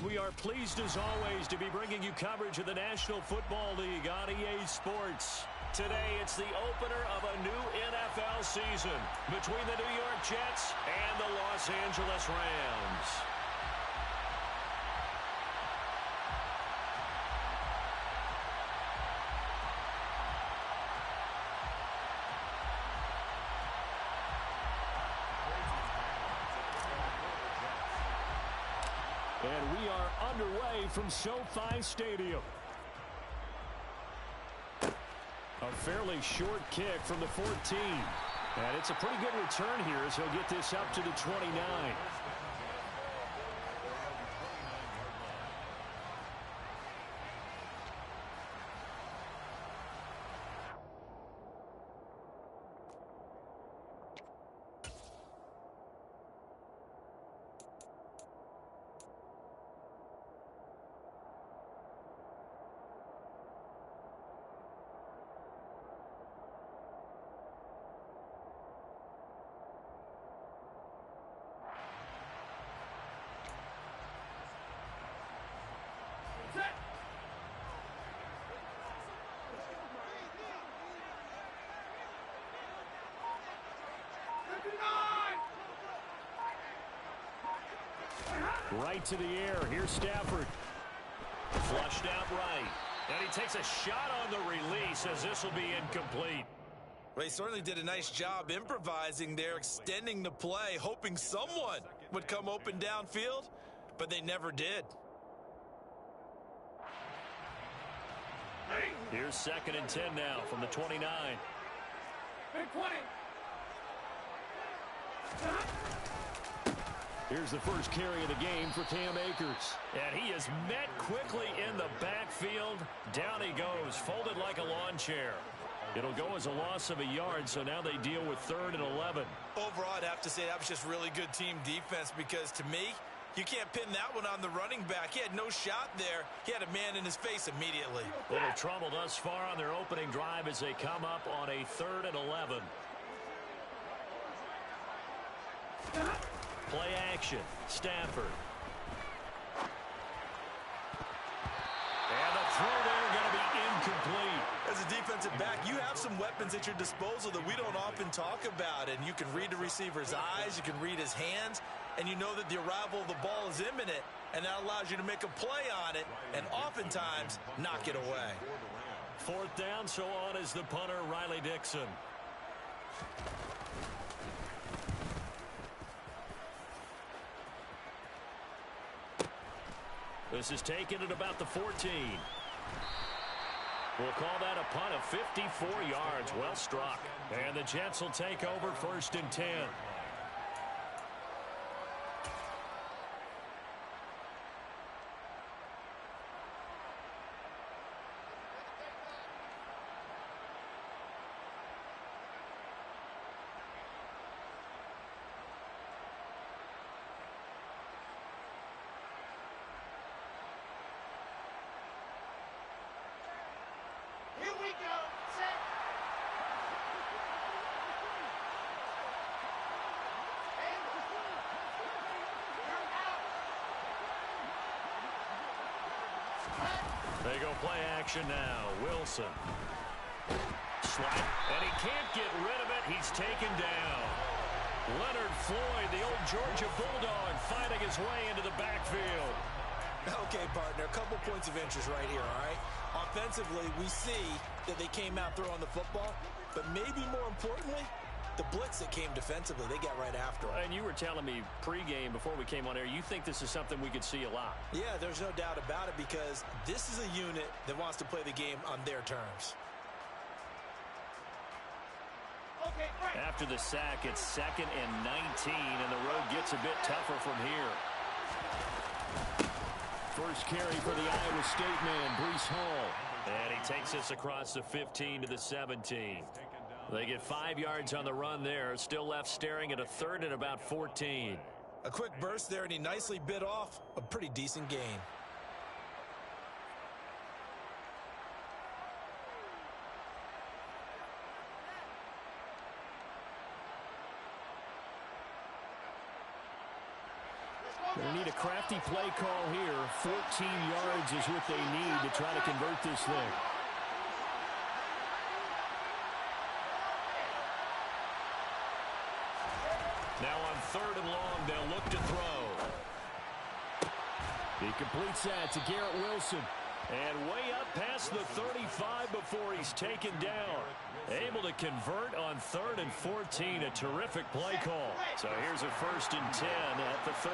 We are pleased as always to be bringing you coverage of the National Football League on EA Sports. Today it's the opener of a new NFL season between the New York Jets and the Los Angeles Rams. And we are underway from SoFi Stadium. A fairly short kick from the 14. And it's a pretty good return here as he'll get this up to the 29. Right to the air. Here's Stafford. Flushed out right. And he takes a shot on the release as this will be incomplete. Well, he certainly did a nice job improvising there, extending the play, hoping someone would come open downfield, but they never did. Here's 2nd and 10 now from the 29. Big 20. Here's the first carry of the game for Cam Akers. And he is met quickly in the backfield. Down he goes, folded like a lawn chair. It'll go as a loss of a yard, so now they deal with 3rd and 11. Overall, I'd have to say that was just really good team defense because, to me, you can't pin that one on the running back. He had no shot there. He had a man in his face immediately. Little trouble thus far on their opening drive as they come up on a 3rd and 11. Play action. Stafford. And the throw there going to be incomplete. As a defensive back, you have some weapons at your disposal that we don't often talk about. And you can read the receiver's eyes, you can read his hands, and you know that the arrival of the ball is imminent, and that allows you to make a play on it and oftentimes knock it away. 4th down, so on is the punter, Riley Dixon. This is taken at about the 14. We'll call that a punt of 54 yards. Well struck. And the Jets will take over 1st and 10. They go play action now. Wilson. Slap. And he can't get rid of it. He's taken down. Leonard Floyd, the old Georgia Bulldog, fighting his way into the backfield. Okay, partner, a couple points of interest right here, all right? Offensively, we see that they came out throwing the football, but maybe more importantly, the blitz that came defensively, they got right after it. And you were telling me pregame before we came on air, you think this is something we could see a lot. Yeah, there's no doubt about it because this is a unit that wants to play the game on their terms. Okay, right. After the sack, it's 2nd and 19, and the road gets a bit tougher from here. First carry for the Iowa State man, Breece Hall. And he takes us across the 15 to the 17. They get 5 yards on the run there. Still left staring at a 3rd and about 14. A quick burst there, and he nicely bit off a pretty decent gain. need a crafty play call here. 14 yards is what they need to try to convert this thing. Now on 3rd and long, they'll look to throw. He completes that to Garrett Wilson. And way up past the 35 before he's taken down. Able to convert on 3rd and 14. A terrific play call. So here's a 1st and 10 at the 38.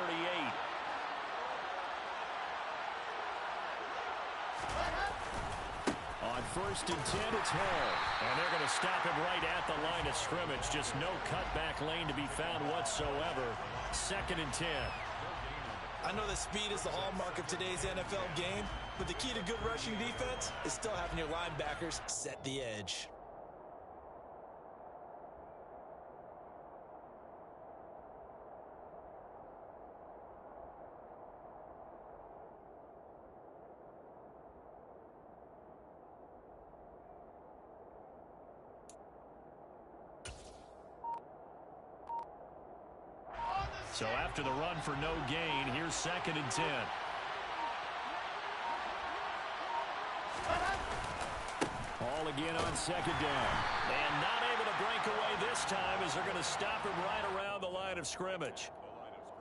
On 1st and 10, it's Hall. And they're going to stop him right at the line of scrimmage. Just no cutback lane to be found whatsoever. 2nd and 10. I know that speed is the hallmark of today's NFL game, but the key to good rushing defense is still having your linebackers set the edge. So after the run for no gain, here's 2nd and 10. All again on 2nd down. And not able to break away this time as they're going to stop him right around the line of scrimmage.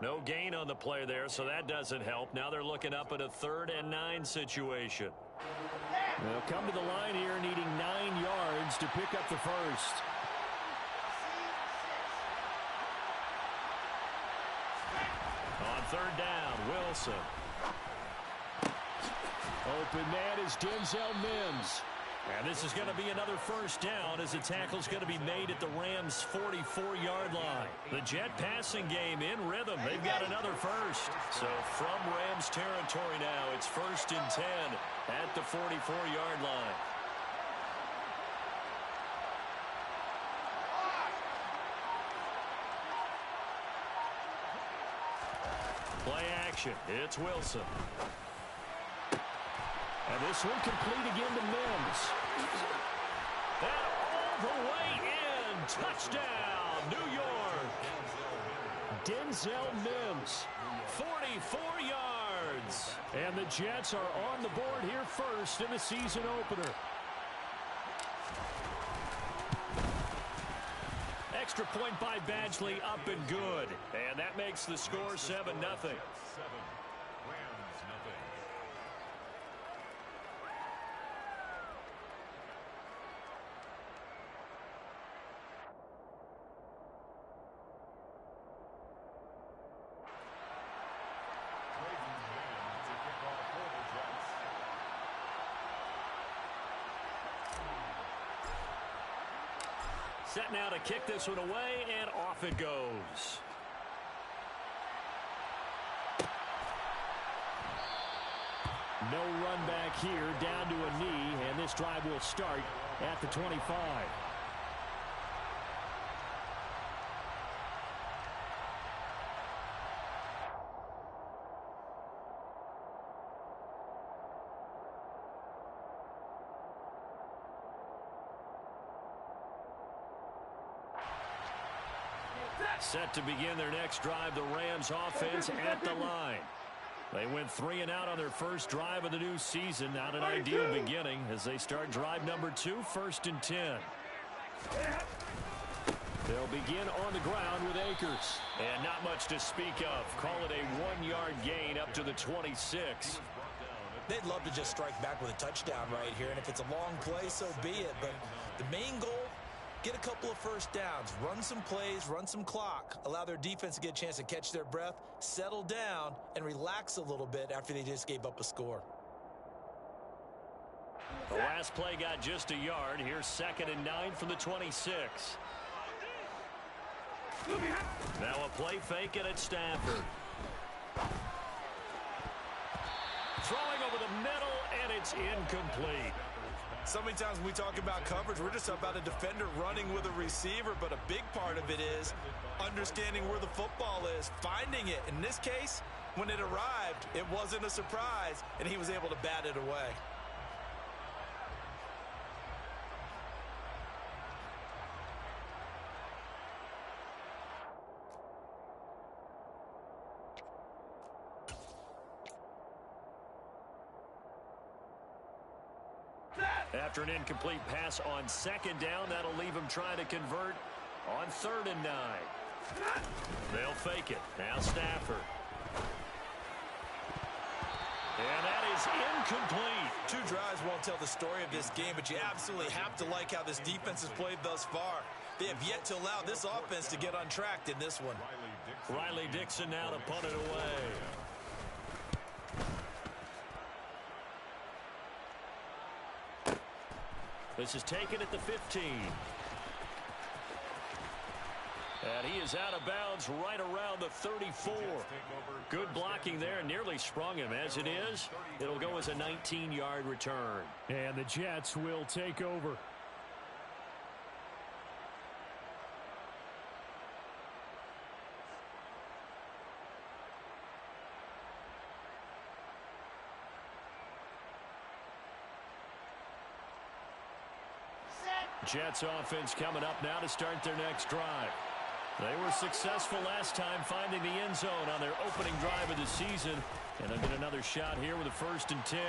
No gain on the play there, so that doesn't help. Now they're looking up at a 3rd and 9 situation. They'll come to the line here needing 9 yards to pick up the first. On 3rd down, Wilson. Open man is Denzel Mims. And this is going to be another 1st down as the tackle's going to be made at the Rams' 44-yard line. The Jet passing game in rhythm. They've got another first. So from Rams territory now, it's 1st and 10 at the 44-yard line. Play action. It's Wilson. And this one complete again to Mims. And all the way in. Touchdown, New York. Denzel Mims, 44 yards. And the Jets are on the board here first in the season opener. Extra point by Badgley, up and good. And that makes the score 7-0. Set now to kick this one away, and off it goes. No run back here, down to a knee, and this drive will start at the 25. Set to begin their next drive, the Rams offense at the line. They went 3 and out on their first drive of the new season. Not an ideal beginning as they start drive number 2, 1st and 10. They'll begin on the ground with Akers. And not much to speak of. Call it a 1-yard gain up to the 26. They'd love to just strike back with a touchdown right here, and if it's a long play, so be it. But the main goal, get a couple of first downs, run some plays, run some clock, allow their defense to get a chance to catch their breath, settle down, and relax a little bit after they just gave up a score. The last play got just a yard. Here's 2nd and 9 from the 26. Now a play fake, and it's Stafford. Throwing over the middle, and it's incomplete. So many times when we talk about coverage, we're just about a defender running with a receiver, but a big part of it is understanding where the football is, finding it. In this case, when it arrived, it wasn't a surprise, and he was able to bat it away. After an incomplete pass on second down, that'll leave him trying to convert on 3rd and 9. They'll fake it. Now Stafford. And that is incomplete. 2 drives won't tell the story of this game, but you absolutely have to like how this defense has played thus far. They have yet to allow this offense to get untracked in this one. Riley Dixon now to punt it away. This is taken at the 15. And he is out of bounds right around the 34. Good blocking there, nearly sprung him. As it is, it'll go as a 19-yard return. And the Jets will take over. Jets offense coming up now to start their next drive. They were successful last time finding the end zone on their opening drive of the season. And they'll get another shot here with a 1st and 10.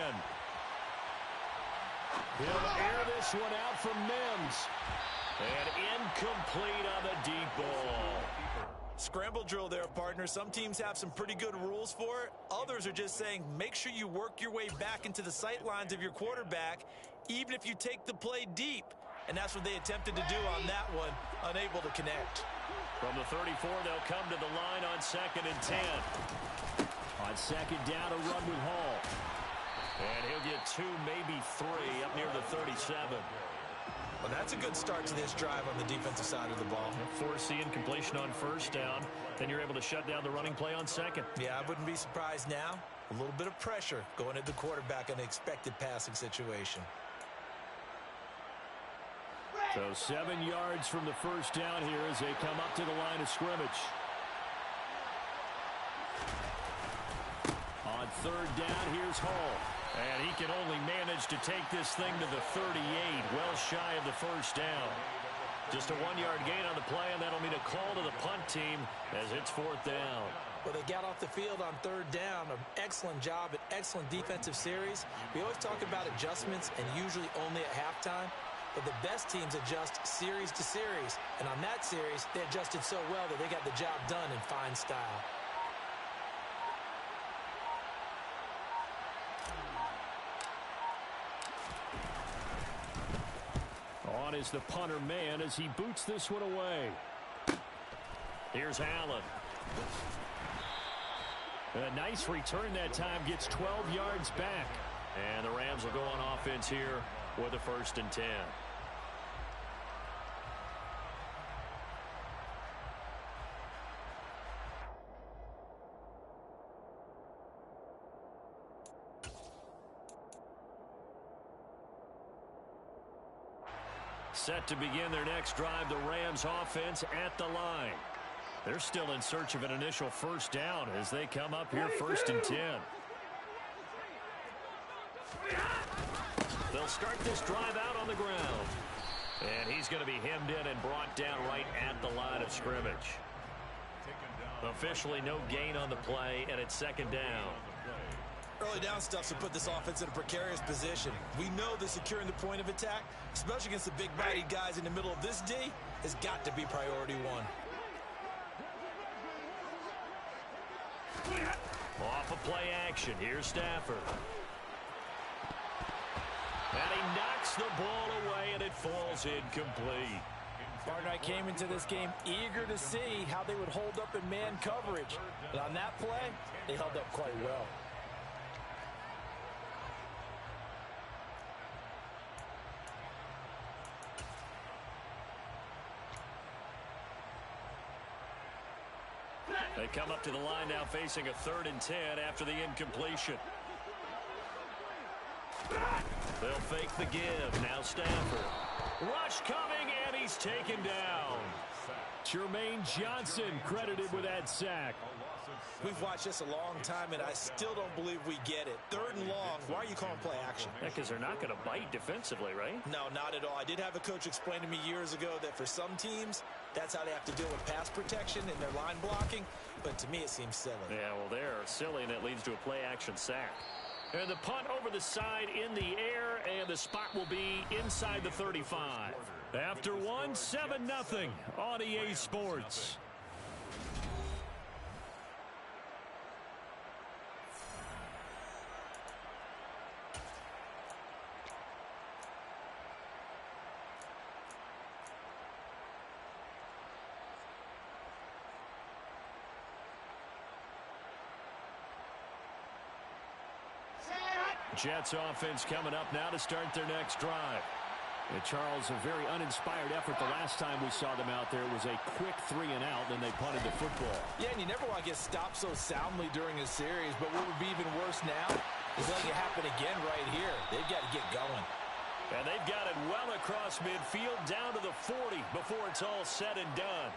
He'll air this one out from Mims. And incomplete on the deep ball. Scramble drill there, partner. Some teams have some pretty good rules for it. Others are just saying make sure you work your way back into the sight lines of your quarterback, even if you take the play deep. And that's what they attempted to do on that one, unable to connect. From the 34, they'll come to the line on 2nd and 10. On 2nd down, a run with Hall. And he'll get 2, maybe 3 up near the 37. Well, that's a good start to this drive on the defensive side of the ball. Force the incompletion on 1st down. Then you're able to shut down the running play on 2nd. Yeah, I wouldn't be surprised now. A little bit of pressure going at the quarterback in an expected passing situation. So 7 yards from the 1st down here as they come up to the line of scrimmage. On 3rd down, here's Hall. And he can only manage to take this thing to the 38, well shy of the 1st down. Just a 1-yard gain on the play, and that'll mean a call to the punt team as it's 4th down. Well, they got off the field on 3rd down. An excellent job, an excellent defensive series. We always talk about adjustments, and usually only at halftime. But the best teams adjust series to series. And on that series, they adjusted so well that they got the job done in fine style. On is the punter man as he boots this one away. Here's Allen. A nice return that time, gets 12 yards back. And the Rams will go on offense here with a 1st and 10. Set to begin their next drive, the Rams offense at the line. They're still in search of an initial 1st down as they come up here 1st and 10. They'll start this drive out on the ground. And he's going to be hemmed in and brought down right at the line of scrimmage. Officially no gain on the play, and it's 2nd down. Early down stuff to put this offense in a precarious position. We know that securing the point of attack, especially against the big body guys in the middle of this D, has got to be priority 1. Off of play action, here's Stafford. And he knocks the ball away, and it falls incomplete. Partner, I came into this game eager to see how they would hold up in man coverage. But on that play, they held up quite well. They come up to the line now facing a 3rd and 10 after the incompletion. They'll fake the give. Now Stafford. Rush coming, and he's taken down. Jermaine Johnson credited with that sack. We've watched this a long time, and I still don't believe we get it. 3rd and long, why are you calling play action? Because they're not going to bite defensively, right? No, not at all. I did have a coach explain to me years ago that for some teams, that's how they have to deal with pass protection and their line blocking. But to me, it seems silly. Yeah, well, they're silly, and it leads to a play action sack. And the punt over the side in the air, and the spot will be inside the 35. After one, 7-0 on EA Sports. Jets offense coming up now to start their next drive. And Charles, a very uninspired effort the last time we saw them out there. It was a quick 3-and-out, then they punted the football. Yeah, and you never want to get stopped so soundly during a series, but what would be even worse now is letting it happen again right here. They've got to get going. And they've got it well across midfield down to the 40 before it's all said and done.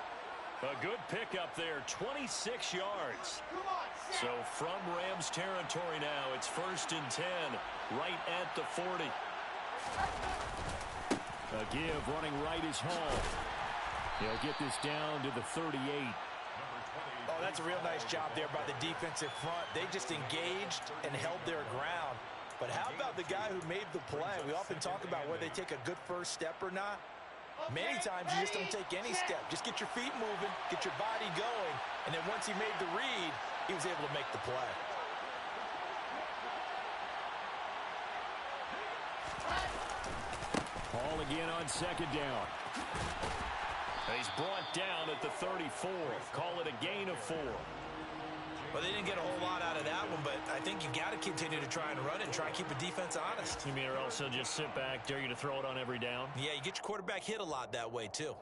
A good pickup there, 26 yards. So from Rams territory now, it's 1st and 10, right at the 40. A give running right is Hall. He'll get this down to the 38. Oh, that's a real nice job there by the defensive front. They just engaged and held their ground. But how about the guy who made the play? We often talk about whether they take a good first step or not. Many times you just don't take any step. Just get your feet moving, get your body going, and then once he made the read, he was able to make the play. Hall again on 2nd down. He's brought down at the 34. Call it a gain of 4. Well, they didn't get a whole lot out of that one, but I think you got to continue to try and run and try and keep the defense honest. You mean or also just sit back, dare you to throw it on every down? Yeah, you get your quarterback hit a lot that way, too.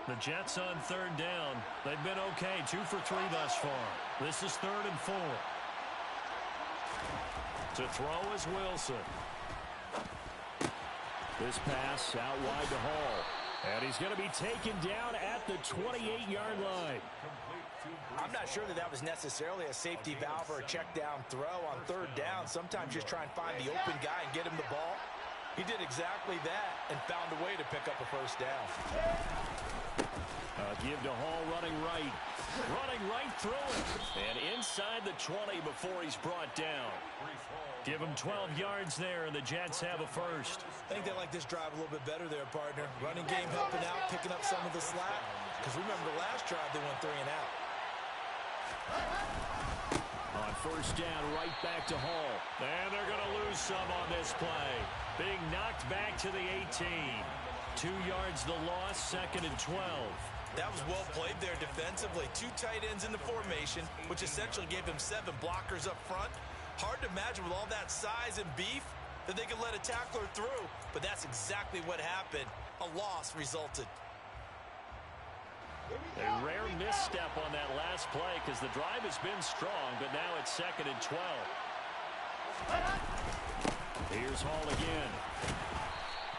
The Jets on 3rd down. They've been okay, 2 for 3 thus far. This is 3rd and 4. To throw is Wilson. This pass out wide to Hall. And he's going to be taken down at the 28-yard line. I'm not sure that was necessarily a safety valve or a check down throw on 3rd down. Sometimes just try and find the open guy and get him the ball. He did exactly that and found a way to pick up a 1st down. Give to Hall running right. Running right through it. And inside the 20 before he's brought down. Give him 12 yards there, and the Jets have a 1st. I think they like this drive a little bit better there, partner. Running game helping out, picking up some of the slack. Because remember the last drive, they went 3-and-out. On 1st down, right back to Hall. And they're going to lose some on this play. Being knocked back to the 18. 2 yards the loss, 2nd and 12. That was well played there defensively. 2 tight ends in the formation, which essentially gave him 7 blockers up front. Hard to imagine with all that size and beef that they could let a tackler through, but that's exactly what happened. A loss resulted. A rare misstep on that last play because the drive has been strong, but now it's 2nd and 12. Here's Hall again.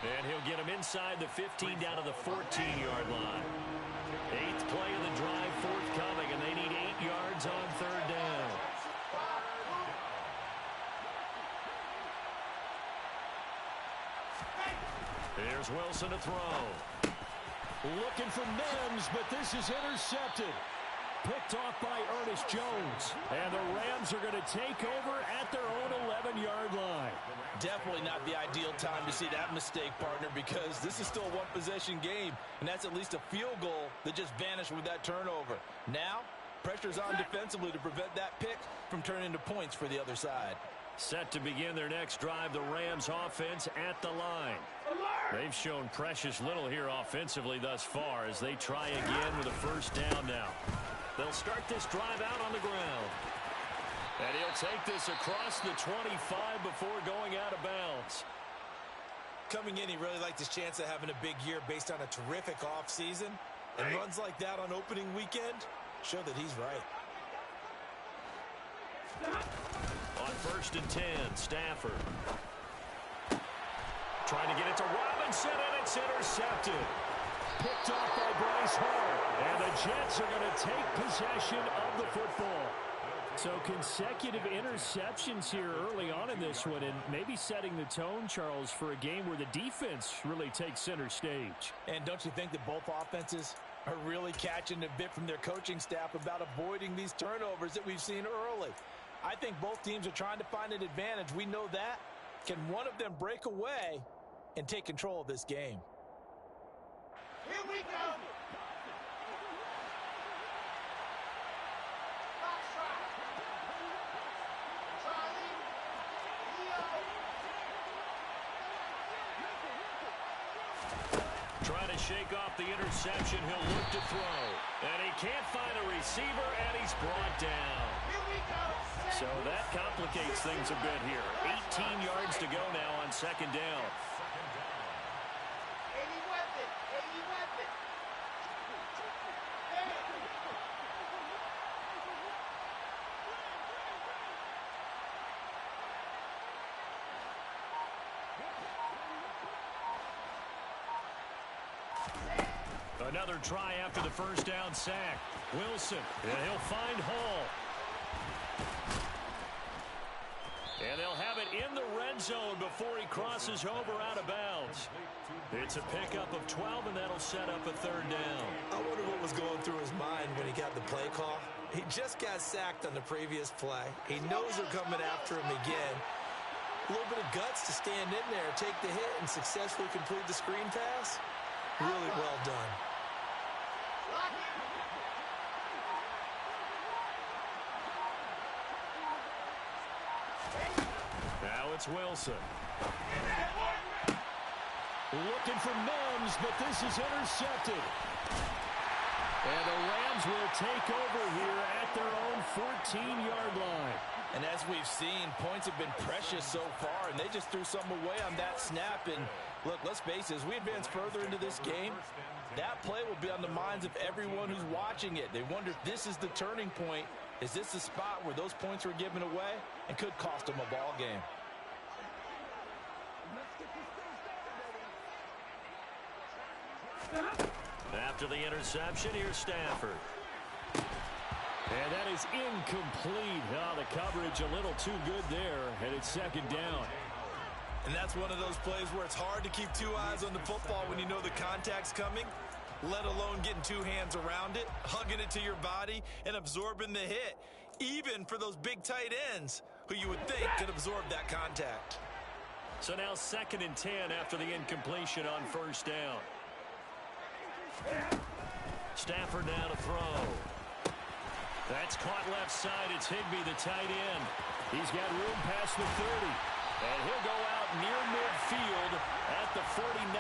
And he'll get him inside the 15 down to the 14-yard line. 8th play of the drive forthcoming, and they need 8 yards on 3rd down. Here's Wilson to throw. Looking for Mims, but this is intercepted. Picked off by Ernest Jones. And the Rams are going to take over at their own 11-yard line. Definitely not the ideal time to see that mistake, partner, because this is still a one-possession game, and that's at least a field goal that just vanished with that turnover. Now, pressure's on defensively to prevent that pick from turning into points for the other side. Set to begin their next drive, the Rams offense at the line. They've shown precious little here offensively thus far as they try again with a 1st down now. They'll start this drive out on the ground. And he'll take this across the 25 before going out of bounds. Coming in, he really liked his chance of having a big year based on a terrific offseason. And runs like that on opening weekend show that he's right. On 1st and 10, Stafford. Trying to get it to Robinson, and it's intercepted. Picked off by Bryce Hall. And the Jets are going to take possession of the football. So consecutive interceptions here early on in this one, and maybe setting the tone, Charles, for a game where the defense really takes center stage. And don't you think that both offenses are really catching a bit from their coaching staff about avoiding these turnovers that we've seen early. I think both teams are trying to find an advantage. We know that. Can one of them break away and take control of this game? Here we go. Trying to shake off the interception. He'll look to throw. And he can't find a receiver, and he's brought down. Here we go. So that complicates things a bit here. 18 yards to go now on second down. 80 weapon. 80 weapon. Another try after the first down sack. Wilson, and he'll find Hall. And they'll have it in the red zone before he crosses over out of bounds. It's a pickup of 12, and that'll set up a third down. I wonder what was going through his mind when he got the play call. He just got sacked on the previous play. He knows they're coming after him again. A little bit of guts to stand in there, take the hit, and successfully complete the screen pass. Really well done. Now it's Wilson. Looking for Mims, but this is intercepted. And the Rams will take over here at their own 14-yard line. And as we've seen, points have been precious so far, and they just threw some away on that snap. And look, let's face it, as we advance further into this game, that play will be on the minds of everyone who's watching it. They wonder if this is the turning point. Is this the spot where those points were given away and could cost them a ball game? After the interception, here's Stafford. And that is incomplete. Oh, the coverage a little too good there, and it's second down. And that's one of those plays where it's hard to keep two eyes on the football when you know the contact's coming, let alone getting two hands around it, hugging it to your body, and absorbing the hit, even for those big tight ends who you would think could absorb that contact. So now 2nd and 10 after the incompletion on first down. Stafford now to throw. That's caught left side. It's Higbee, the tight end. He's got room past the 30. And he'll go out near midfield at the 49.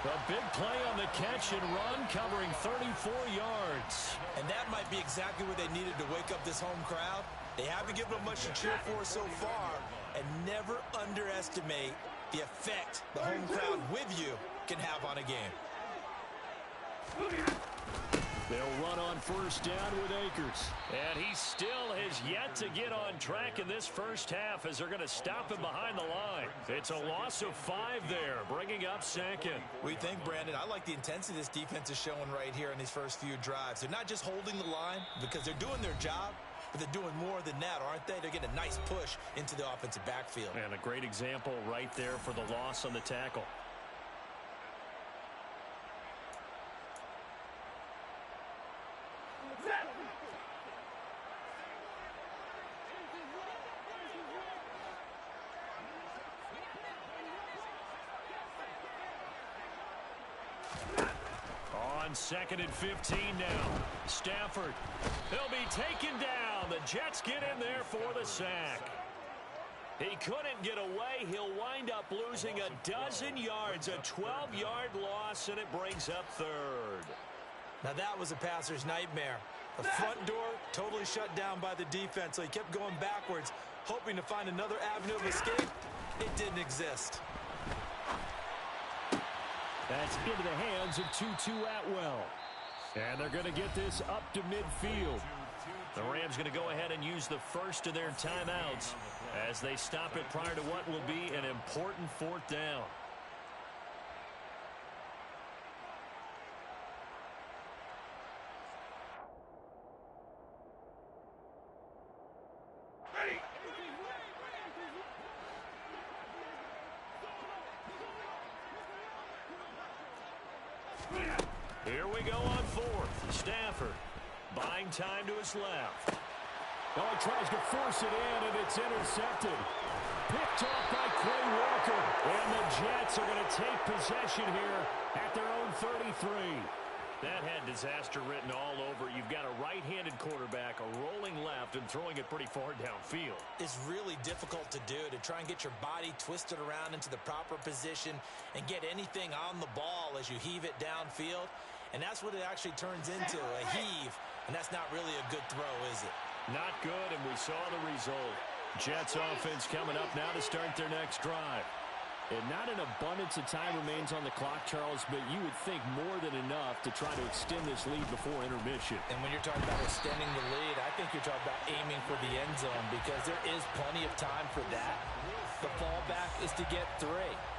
A big play on the catch and run, covering 34 yards. And that might be exactly what they needed to wake up this home crowd. They haven't given them much to cheer for so far. And never underestimate the effect the home crowd with you can have on a game. They'll run on first down with Akers. And he still has yet to get on track in this first half as they're going to stop him behind the line. It's a loss of 5 there, bringing up 2nd. We think, Brandon, I like the intensity this defense is showing right here in these first few drives. They're not just holding the line because they're doing their job, but they're doing more than that, aren't they? They're getting a nice push into the offensive backfield. And a great example right there for the loss on the tackle. On 2nd and 15 now. Stafford. He'll be taken down. The Jets get in there for the sack. He couldn't get away. He'll wind up losing a dozen yards. A 12-yard loss, and it brings up 3rd. Now that was a passer's nightmare. The front door totally shut down by the defense, so he kept going backwards, hoping to find another avenue of escape. It didn't exist. That's into the hands of Tutu Atwell. And they're going to get this up to midfield. The Rams going to go ahead and use the first of their timeouts as they stop it prior to what will be an important 4th down. Here we we go on fourth. Stafford buying time to his left. Oh, he tries to force it in, and it's intercepted. Picked off by Quay Walker. And the Jets are going to take possession here at their own 33. That had disaster written all over. You've got a right-handed quarterback, a rolling left, and throwing it pretty far downfield. It's really difficult to do, to try and get your body twisted around into the proper position and get anything on the ball as you heave it downfield. And that's what it actually turns into, a heave. And that's not really a good throw, is it? Not good, and we saw the result. Jets offense coming up now to start their next drive. And not an abundance of time remains on the clock, Charles, but you would think more than enough to try to extend this lead before intermission. And when you're talking about extending the lead, I think you're talking about aiming for the end zone because there is plenty of time for that. The fallback is to get 3.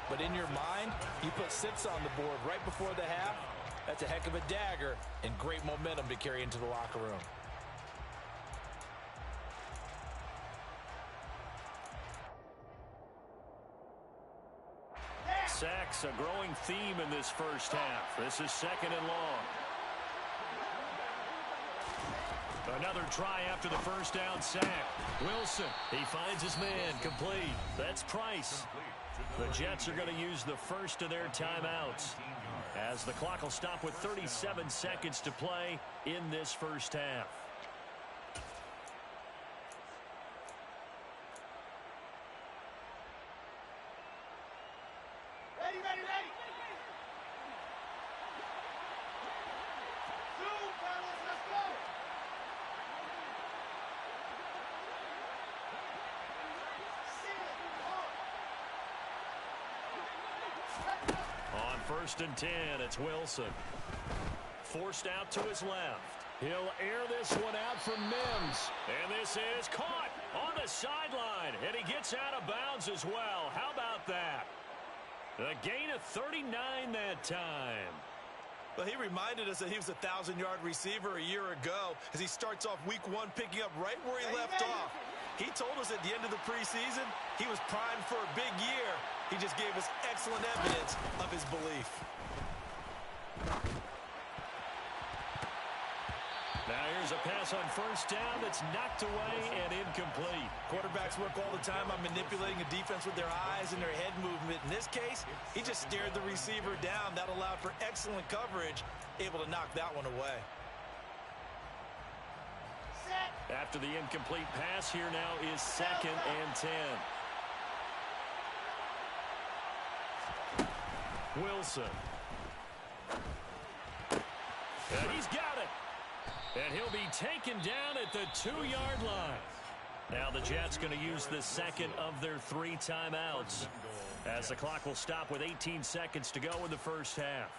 But in your mind, you put 6 on the board right before the half. That's a heck of a dagger and great momentum to carry into the locker room. Sacks, a growing theme in this first half. This is second and long. Another try after the first down sack. Wilson, he finds his man, complete. That's Price. The Jets are going to use the first of their timeouts, as the clock will stop with 37 seconds to play in this first half. Ready, ready, ready. Zoom, fellas, let's go. On first and 10, it's Wilson. Forced out to his left. He'll air this one out from Mims. And this is caught on the sideline. And he gets out of bounds as well. How about that? A gain of 39 that time. Well, he reminded us that he was a 1,000-yard receiver a year ago as he starts off week 1 picking up right where he left off. He told us at the end of the preseason he was primed for a big year. He just gave us excellent evidence of his belief. Now here's a pass on first down that's knocked away and incomplete. Quarterbacks work all the time on manipulating a defense with their eyes and their head movement. In this case, he just stared the receiver down. That allowed for excellent coverage, able to knock that one away. After the incomplete pass, here now is second and 10. Wilson. And he's got it. And he'll be taken down at the 2-yard line. Now the Jets going to use the second of their 3 timeouts, as the clock will stop with 18 seconds to go in the first half.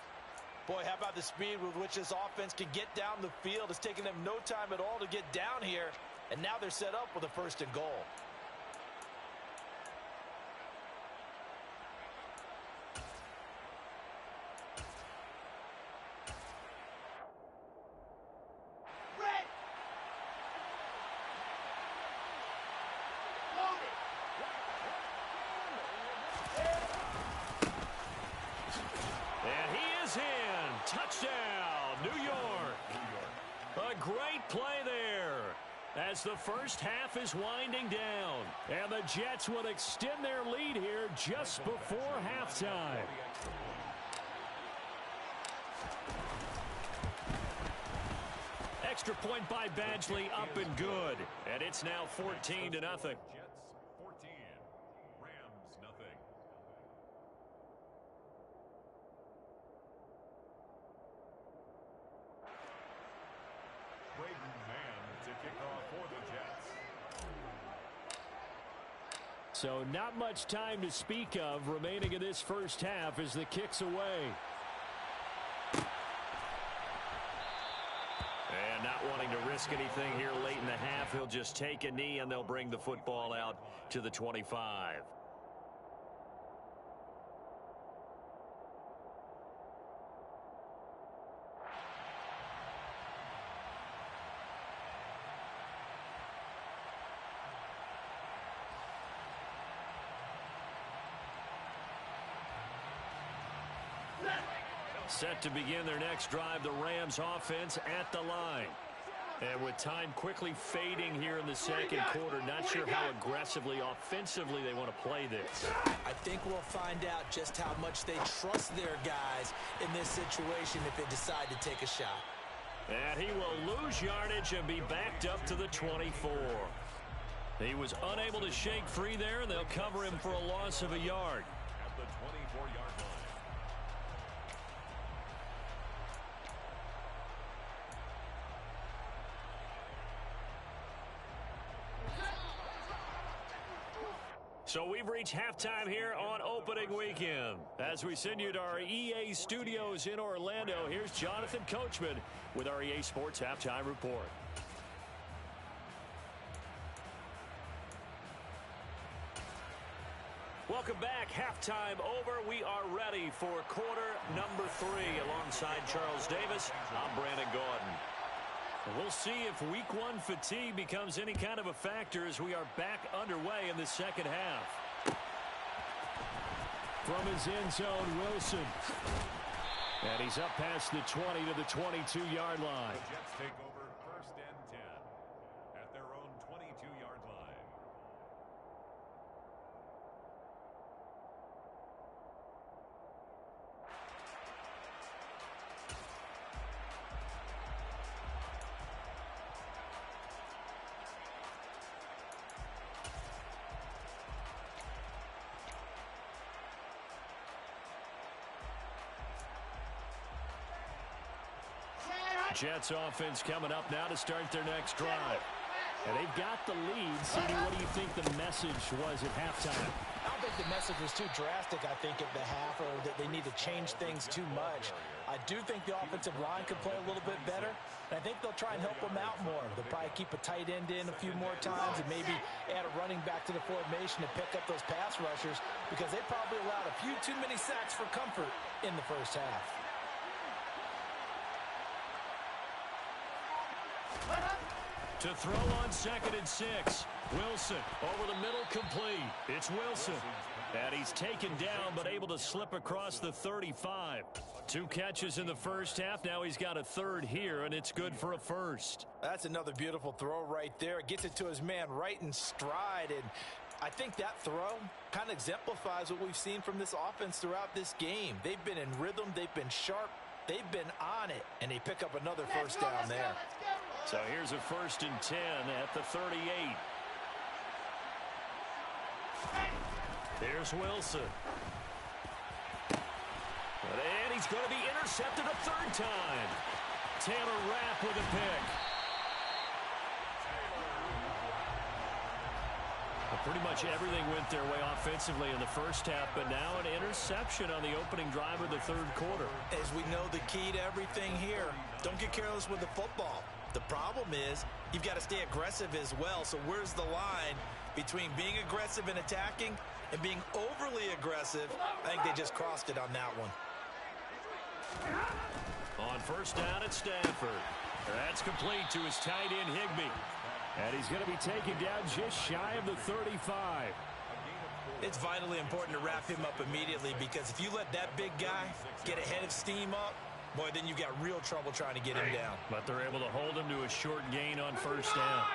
Boy, how about the speed with which this offense can get down the field? It's taken them no time at all to get down here, and now they're set up with a first and goal. Red. Loaded. And he is in. Touchdown, New York. A great play there, as the first half is winding down. And the Jets will extend their lead here just before halftime. Extra point by Badgley, up and good. And it's now 14-0. Jets 14, Rams nothing. Braden Mann to kick off for the Jets. So not much time to speak of remaining in this first half as the kick's away. And not wanting to risk anything here late in the half, he'll just take a knee and they'll bring the football out to the 25. Set to begin their next drive, the Rams offense at the line. And with time quickly fading here in the second quarter, not sure how aggressively, offensively they want to play this. I think we'll find out just how much they trust their guys in this situation if they decide to take a shot. And he will lose yardage and be backed up to the 24. He was unable to shake free there, and they'll cover him for a loss of a yard. At the 24-yard line. So we've reached halftime here on opening weekend. As we send you to our EA studios in Orlando, here's Jonathan Coachman with our EA Sports Halftime Report. Welcome back. Halftime over. We are ready for quarter number 3. Alongside Charles Davis, I'm Brandon Gaudin. We'll see if week 1 fatigue becomes any kind of a factor as we are back underway in the second half. From his end zone, Wilson. And he's up past the 20 to the 22-yard line. The Jets take over 1st and 10 at their own 22-yard line. Jets offense coming up now to start their next drive. And they've got the lead. CD, what do you think the message was at halftime? I don't think the message was too drastic, I think, at the half, or that they need to change things too much. I do think the offensive line could play a little bit better, and I think they'll try and help them out more. They'll probably keep a tight end in a few more times and maybe add a running back to the formation to pick up those pass rushers, because they probably allowed a few too many sacks for comfort in the first half. To throw on 2nd and 6. Wilson over the middle, complete. It's Wilson. And he's taken down but able to slip across the 35. 2 catches in the first half. Now he's got a 3rd here, and it's good for a 1st. That's another beautiful throw right there. Gets it to his man right in stride. And I think that throw kind of exemplifies what we've seen from this offense throughout this game. They've been in rhythm. They've been sharp. They've been on it. And they pick up another first down there. So here's a 1st and 10 at the 38. Here's Wilson. And he's going to be intercepted a 3rd time. Taylor Rapp with a pick. Well, pretty much everything went their way offensively in the first half, but now an interception on the opening drive of the 3rd quarter. As we know, the key to everything here, don't get careless with the football. The problem is you've got to stay aggressive as well. So where's the line between being aggressive and attacking and being overly aggressive? I think they just crossed it on that one. On 1st down at Stanford. That's complete to his tight end, Higbee. And he's going to be taken down just shy of the 35. It's vitally important to wrap him up immediately, because if you let that big guy get a head of steam up, boy, then you've got real trouble trying to get him down. But they're able to hold him to a short gain on 1st down.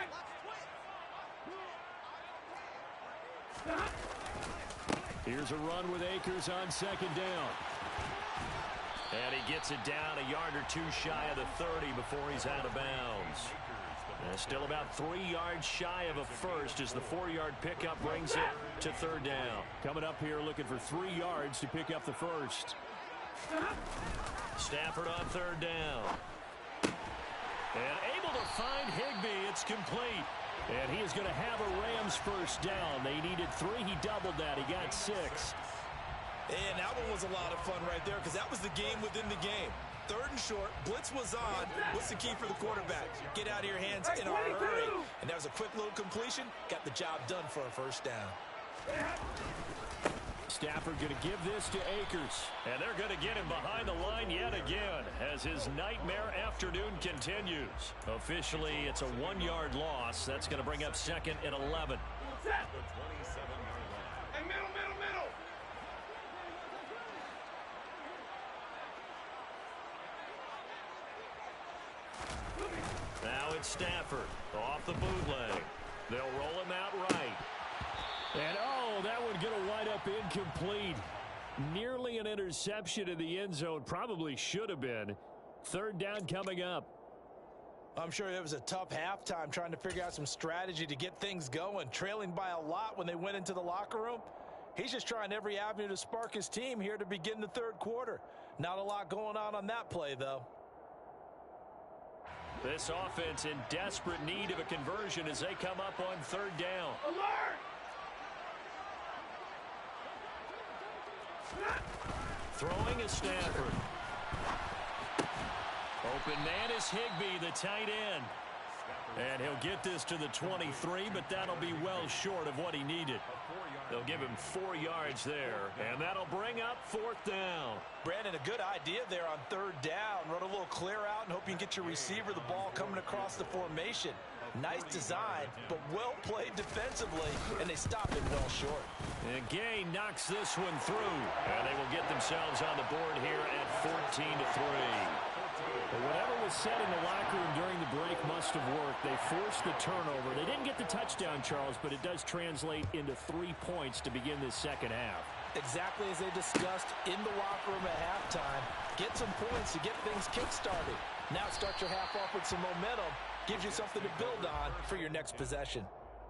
Here's a run with Akers on 2nd down. And he gets it down a yard or 2 shy of the 30 before he's out of bounds. And still about 3 yards shy of a 1st as the 4-yard pickup brings it to 3rd down. Coming up here looking for 3 yards to pick up the 1st. Stafford on 3rd down. And able to find Higbee. It's complete. And he is going to have a Rams 1st down. They needed 3. He doubled that. He got 6. And that one was a lot of fun right there, because that was the game within the game. 3rd and short, blitz was on. What's the key for the quarterback? Get out of your hands in a hurry. And that was a quick little completion. Got the job done for a 1st down. Stafford going to give this to Akers. And they're going to get him behind the line yet again as his nightmare afternoon continues. Officially, it's a 1-yard loss. That's going to bring up 2nd and 11. The 27-yard line. Hey, middle. Stafford off the bootleg. They'll roll him out right. And, oh, that one going to wind up incomplete. Nearly an interception in the end zone. Probably should have been. Third down coming up. I'm sure it was a tough halftime trying to figure out some strategy to get things going. Trailing by a lot when they went into the locker room. He's just trying every avenue to spark his team here to begin the third quarter. Not a lot going on that play, though. This offense in desperate need of a conversion as they come up on third down. Alert! Throwing is Stafford. Open man is Higbee, the tight end. And he'll get this to the 23, but that'll be well short of what he needed. They'll give him 4 yards there, and that'll bring up fourth down. Brandon, a good idea there on third down. Run a little clear out and hope you can get your receiver the ball coming across the formation. Nice design, but well played defensively, and they stop it well short. And Gay knocks this one through, and they will get themselves on the board here at 14-3. But whatever was said in the locker room during the break must have worked. They forced the turnover. They didn't get the touchdown, Charles, but it does translate into 3 points to begin this second half. Exactly as they discussed in the locker room at halftime. Get some points to get things kick-started. Now start your half off with some momentum. Gives you something to build on for your next possession.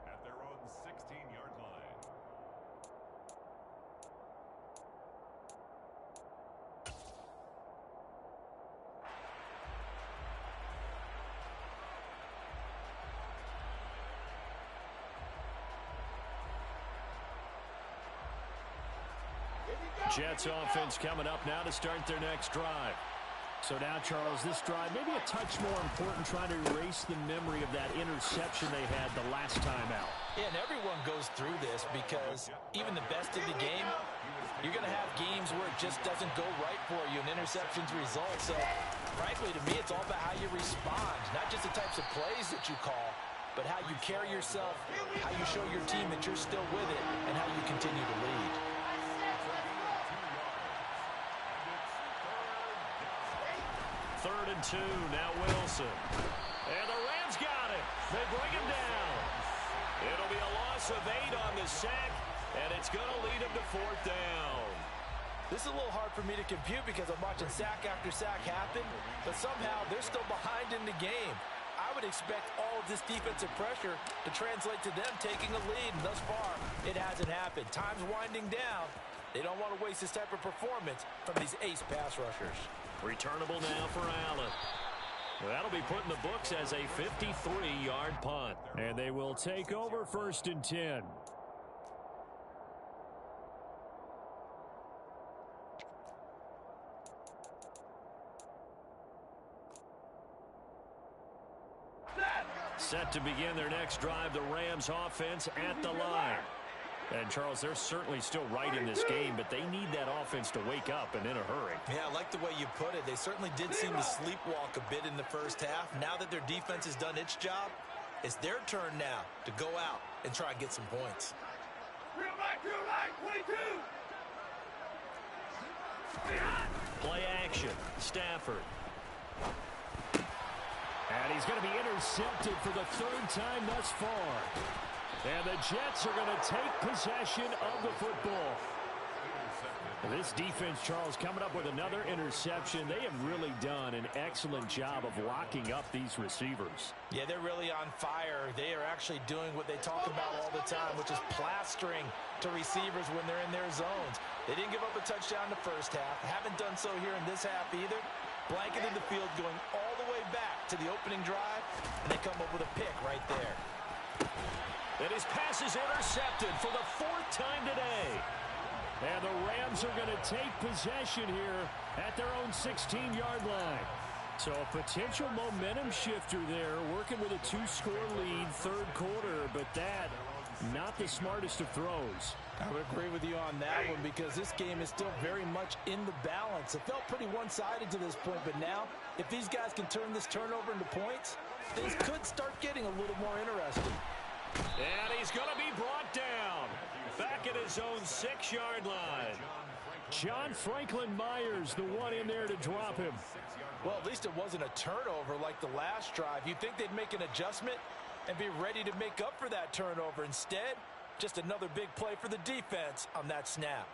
At their own 16-yard line. Jets offense coming up now to start their next drive. So now, Charles, this drive maybe a touch more important, trying to erase the memory of that interception they had the last time out. Yeah, and everyone goes through this because even the best of the game, you're going to have games where it just doesn't go right for you and interceptions result. So, frankly, to me, it's all about how you respond, not just the types of plays that you call, but how you carry yourself, how you show your team that you're still with it, and how you continue to lead. Third and 2, now Wilson. And the Rams got it. They bring him down. It'll be a loss of 8 on the sack, and it's going to lead him to fourth down. This is a little hard for me to compute because I'm watching sack after sack happen, but somehow they're still behind in the game. I would expect all of this defensive pressure to translate to them taking a lead, and thus far, it hasn't happened. Time's winding down. They don't want to waste this type of performance from these ace pass rushers. Returnable now for Allen. That'll be put in the books as a 53-yard punt. And they will take over first and 10. Set to begin their next drive, the Rams offense at the line. And, Charles, they're certainly still right in this game, but they need that offense to wake up and in a hurry. Yeah, I like the way you put it. They certainly did seem to sleepwalk a bit in the first half. Now that their defense has done its job, it's their turn now to go out and try and get some points. Real light, 22! Play action, Stafford. And he's going to be intercepted for the third time thus far. And the Jets are going to take possession of the football. This defense, Charles, coming up with another interception. They have really done an excellent job of locking up these receivers. Yeah, they're really on fire. They are actually doing what they talk about all the time, which is plastering to receivers when they're in their zones. They didn't give up a touchdown in the first half. Haven't done so here in this half either. Blanketed the field going all the way back to the opening drive, and they come up with a pick right there. And his pass is intercepted for the fourth time today. And the Rams are going to take possession here at their own 16-yard line. So a potential momentum shifter there, working with a 2-score lead, third quarter, but that, not the smartest of throws. I would agree with you on that one because this game is still very much in the balance. It felt pretty one-sided to this point, but now, if these guys can turn this turnover into points, things could start getting a little more interesting. And he's going to be brought down back at his own 6-yard line. John Franklin Myers, the one in there to drop him. Well, at least it wasn't a turnover like the last drive. You'd think they'd make an adjustment and be ready to make up for that turnover. Instead, just another big play for the defense on that snap.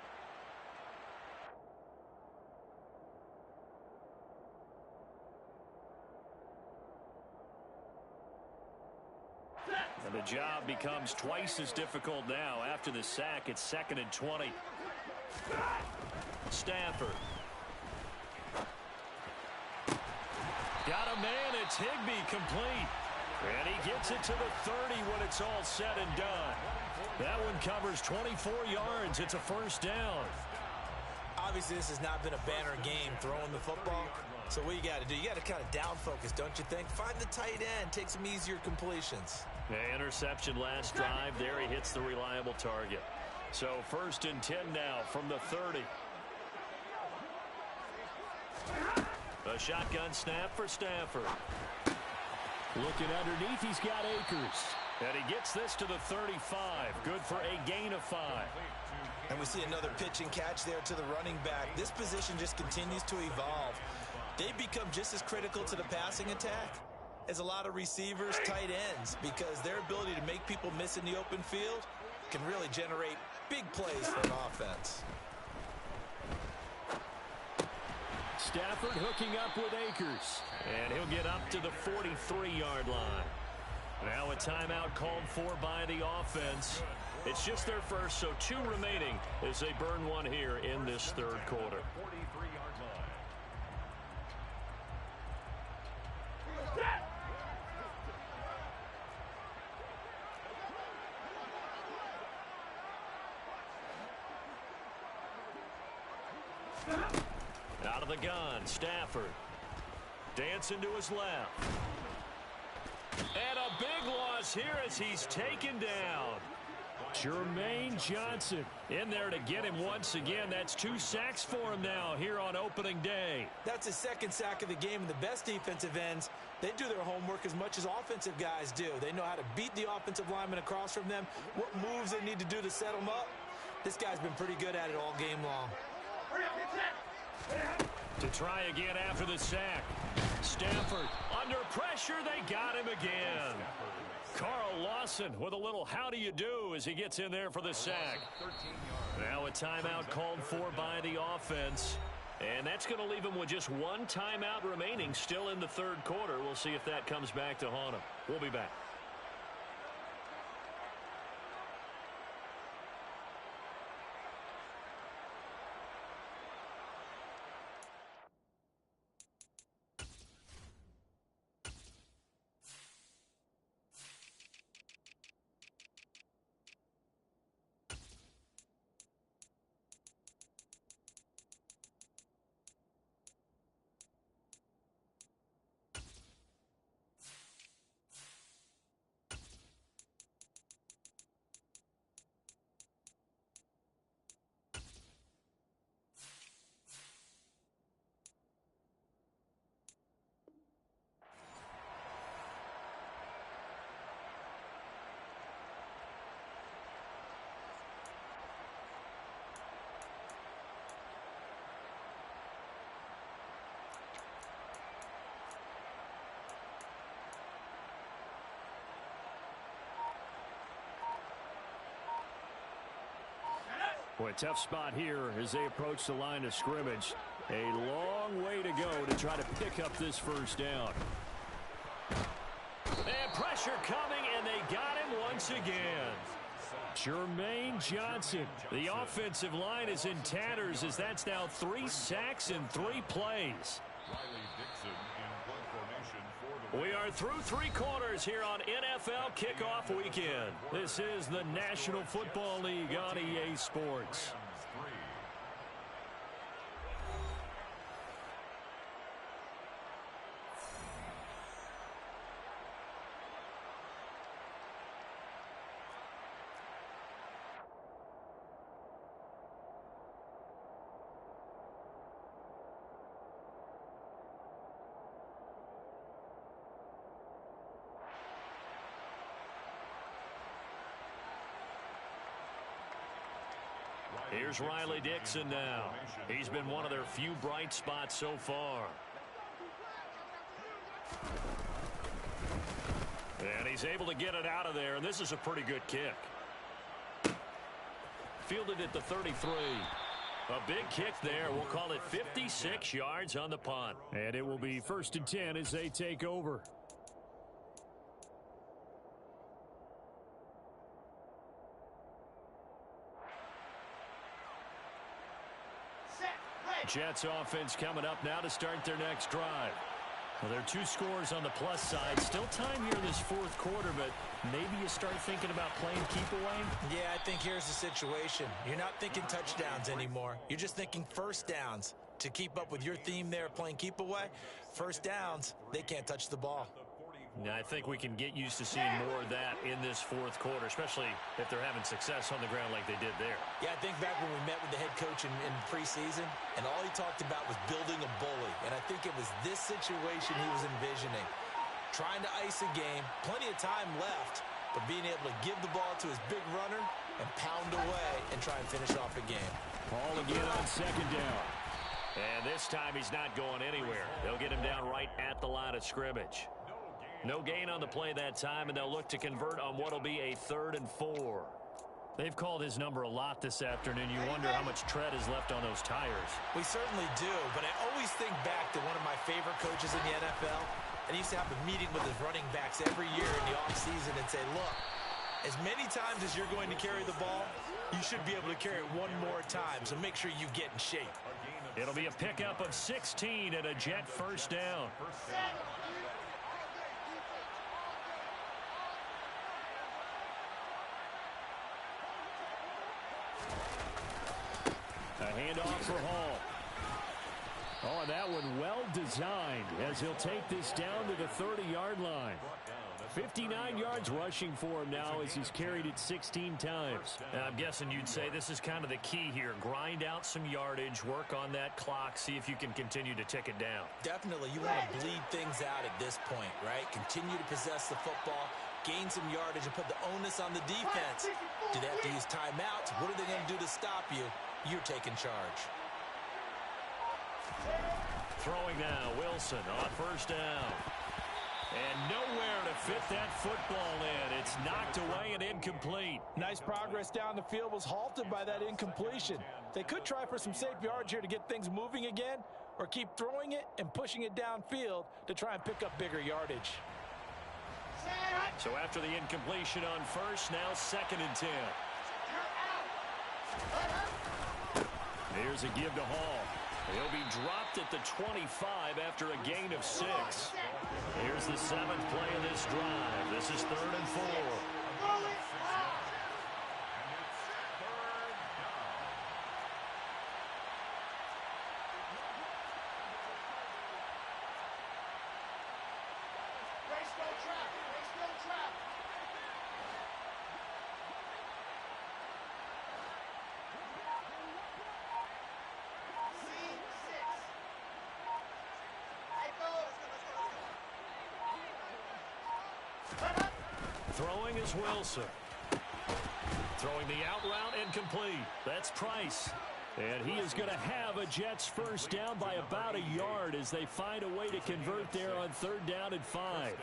And the job becomes twice as difficult now. After the sack, it's 2nd and 20. Stafford. Got a man. It's Higbee, complete. And he gets it to the 30 when it's all said and done. That one covers 24 yards. It's a first down. Obviously, this has not been a banner game throwing the football. So what you got to do, you got to kind of down focus, don't you think? Find the tight end, take some easier completions. Interception last drive. There he hits the reliable target. So 1st and 10 now from the 30. A shotgun snap for Stafford. Looking underneath, he's got Akers. And he gets this to the 35. Good for a gain of 5. And we see another pitch and catch there to the running back. This position just continues to evolve. They become just as critical to the passing attack as a lot of receivers, tight ends, because their ability to make people miss in the open field can really generate big plays for an offense. Stafford hooking up with Akers. And he'll get up to the 43-yard line. Now a timeout called for by the offense. It's just their first, so 2 remaining as they burn one here in this 3rd quarter. 43-yard line. Out of the gun, Stafford. Dancing to his left. And a big loss here as he's taken down. Jermaine Johnson in there to get him once again. That's 2 sacks for him now here on opening day. That's his 2nd sack of the game, and the best defensive ends, they do their homework as much as offensive guys do. They know how to beat the offensive lineman across from them, what moves they need to do to set them up. This guy's been pretty good at it all game long. To try again after the sack. Stafford under pressure. They got him again. Carl Lawson with a little how do you do as he gets in there for the sack. Now a timeout called for by the offense. And that's going to leave him with just 1 timeout remaining still in the 3rd quarter. We'll see if that comes back to haunt him. We'll be back. Boy, tough spot here as they approach the line of scrimmage. A long way to go to try to pick up this first down. And pressure coming, and they got him once again. Jermaine Johnson. The offensive line is in tatters as that's now 3 sacks in 3 plays. We are through 3 quarters here on NFL Kickoff Weekend. This is the National Football League on EA Sports. Here's Riley Dixon now. He's been one of their few bright spots so far. And he's able to get it out of there, and this is a pretty good kick. Fielded at the 33. A big kick there. We'll call it 56 yards on the punt. And it will be 1st and 10 as they take over. Jets offense coming up now to start their next drive. Well, there are 2 scores on the plus side. Still time here in this 4th quarter, but maybe you start thinking about playing keep away? Yeah, I think here's the situation. You're not thinking touchdowns anymore. You're just thinking first downs. To keep up with your theme there, playing keep away, first downs, they can't touch the ball. Now, I think we can get used to seeing more of that in this 4th quarter, especially if they're having success on the ground like they did there. Yeah, I think back when we met with the head coach in preseason, and all he talked about was building a bully. And I think it was this situation he was envisioning. Trying to ice a game, plenty of time left, but being able to give the ball to his big runner and pound away and try and finish off a game. Ball again on 2nd down. And this time he's not going anywhere. They'll get him down right at the line of scrimmage. No gain on the play that time, and they'll look to convert on what will be a 3rd and 4. They've called his number a lot this afternoon. You wonder how much tread is left on those tires. We certainly do, but I always think back to one of my favorite coaches in the NFL, and he used to have a meeting with his running backs every year in the offseason and say, look, as many times as you're going to carry the ball, you should be able to carry it one more time, so make sure you get in shape. It'll be a pickup of 16 and a Jet 1st down. A handoff for Hall. Oh, and that one well designed as he'll take this down to the 30-yard line. 59 yards rushing for him now as he's carried it 16 times. And I'm guessing you'd say this is kind of the key here. Grind out some yardage, work on that clock, see if you can continue to tick it down. Definitely, you want to bleed things out at this point, right? Continue to possess the football, gain some yardage, and put the onus on the defense. Do they have to use timeouts? What are they going to do to stop you? You're taking charge. Throwing now, Wilson on 1st down. And nowhere to fit that football in. It's knocked away and incomplete. Nice progress down the field, was halted by that incompletion. They could try for some safe yards here to get things moving again, or keep throwing it and pushing it downfield to try and pick up bigger yardage. So after the incompletion on 1st, now 2nd and 10. Here's a give to Hall. He'll be dropped at the 25 after a gain of 6. Here's the 7th play of this drive. This is 3rd and 4. Throwing is Wilson. Throwing the out route incomplete. That's Price. And he is going to have a Jets 1st down by about a yard as they find a way to convert there on 3rd down and 5.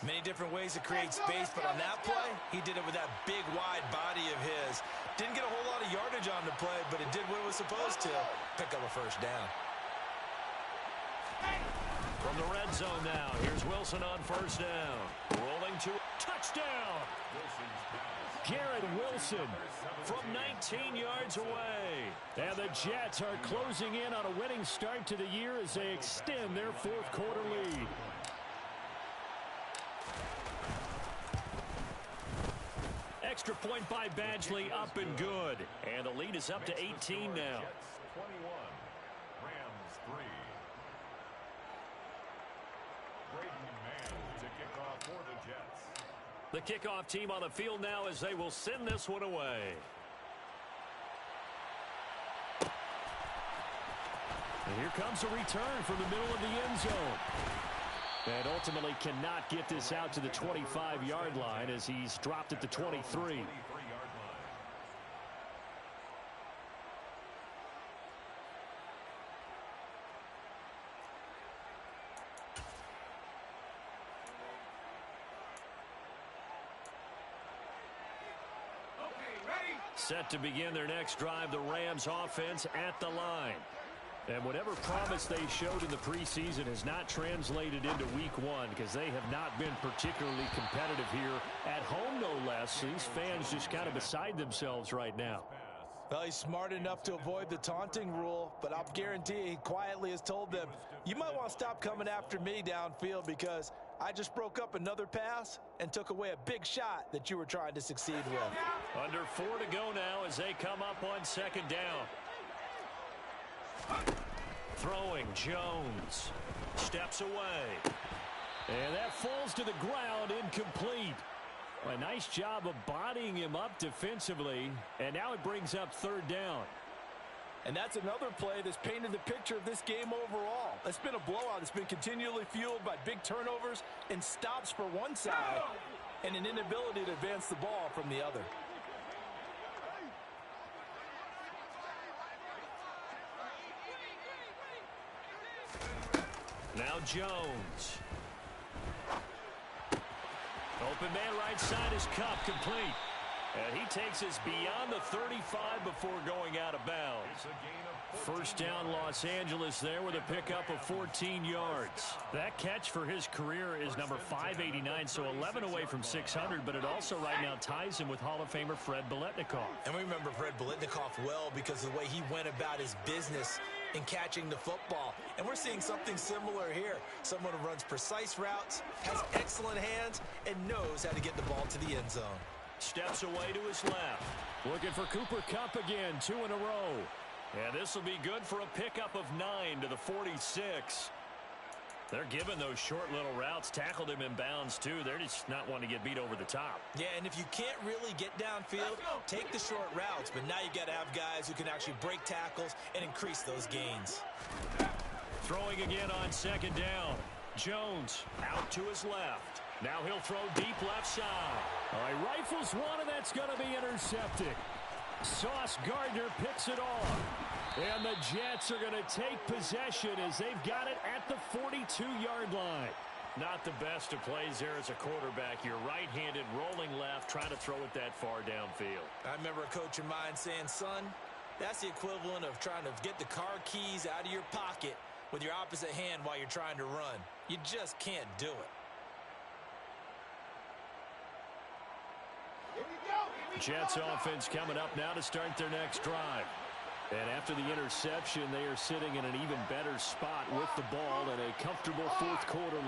Many different ways to create space, but on that play, he did it with that big, wide body of his. Didn't get a whole lot of yardage on the play, but it did what it was supposed to. Pick up a 1st down. From the red zone now, here's Wilson on 1st down. Rolling to touchdown. Garrett Wilson from 19 yards away. And the Jets are closing in on a winning start to the year as they extend their 4th quarter lead. Extra point by Badgley, up and good. And the lead is up to 18 now. 21, Rams 3. Braden Mann to kick off for the Jets. The kickoff team on the field now as they will send this one away. And here comes a return from the middle of the end zone. And ultimately cannot get this out to the 25-yard line as he's dropped at the 23. Set to begin their next drive, the Rams offense at the line. And whatever promise they showed in the preseason has not translated into week one because they have not been particularly competitive here at home, no less. These fans just kind of beside themselves right now. Well, he's smart enough to avoid the taunting rule, but I'll guarantee he quietly has told them, you might want to stop coming after me downfield because I just broke up another pass and took away a big shot that you were trying to succeed with. Under 4 to go now as they come up on second down. Throwing, Jones steps away. And that falls to the ground, incomplete. A nice job of bodying him up defensively, and now it brings up third down. And that's another play that's painted the picture of this game overall. It's been a blowout. It's been continually fueled by big turnovers and stops for one side and an inability to advance the ball from the other. Now Jones. Open man right side is Kupp, complete. And he takes us beyond the 35 before going out of bounds. First down Los Angeles there with a pickup of 14 yards. That catch for his career is number 589, so 11 away from 600, but it also right now ties him with Hall of Famer Fred Biletnikoff. And we remember Fred Biletnikoff well because of the way he went about his business in catching the football. And we're seeing something similar here. Someone who runs precise routes, has excellent hands, and knows how to get the ball to the end zone. Steps away to his left. Looking for Cooper Kupp again, 2 in a row. And this will be good for a pickup of 9 to the 46. They're giving those short little routes. Tackled him in bounds, too. They're just not wanting to get beat over the top. Yeah, and if you can't really get downfield, take the short routes. But now you got to have guys who can actually break tackles and increase those gains. Throwing again on second down. Jones out to his left. Now he'll throw deep left side. All right, rifles one, and that's going to be intercepted. Sauce Gardner picks it off. And the Jets are going to take possession as they've got it at the 42-yard line. Not the best of plays there as a quarterback. You're right-handed, rolling left, trying to throw it that far downfield. I remember a coach of mine saying, son, that's the equivalent of trying to get the car keys out of your pocket with your opposite hand while you're trying to run. You just can't do it. Jets offense coming up now to start their next drive. And after the interception, they are sitting in an even better spot with the ball in a comfortable fourth quarter.